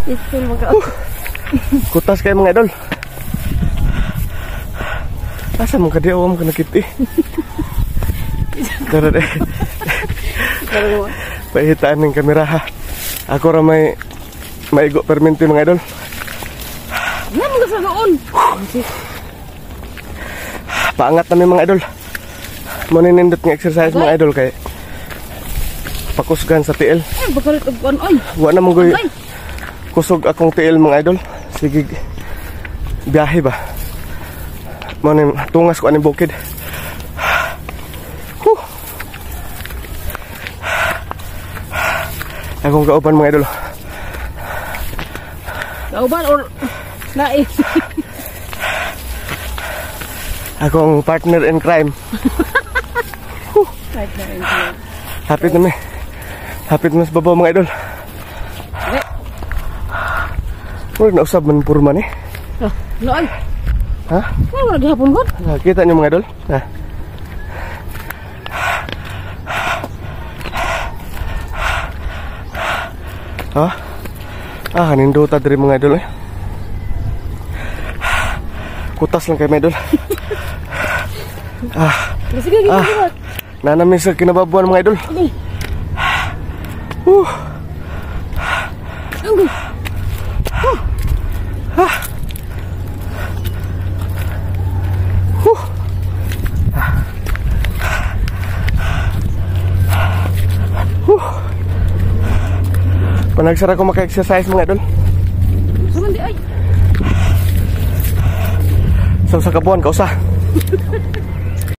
Isul mga Kutas kayo mga idol. Asa mong kadiawam ka nakiti. Tara deh. Pahitaan ng kamera ha. Ako ra may maigo perminti mga idol. Nga mga sa noon. Paangat namin mga idol. Maninindot ng exercise mga idol kay pakusgan sa TL. Bakalit og kuan oy. Wa na mong kusog akong TL mga idol. Sige biyahe ba. Manin tungas ko aning bukid. Akong kauban mga idol. Kauban or nae. Akong partner in crime. Partner in crime. Hapit na may. Hapit na sa baba mga idol. Wala na usab man purman eh. Oh, noy. Ha? Wala gihapon ko. Nakita niyo mga idol? Ha. Ha? Kaninduta diri mga idol eh. Kutas lang kay mga idol. Sige, sige. Nanamin sa kinababuan mga idol. Anggoy. Panagsara ko maka-exercise mga idol. Suman di ay. Sa kabuan ka usa.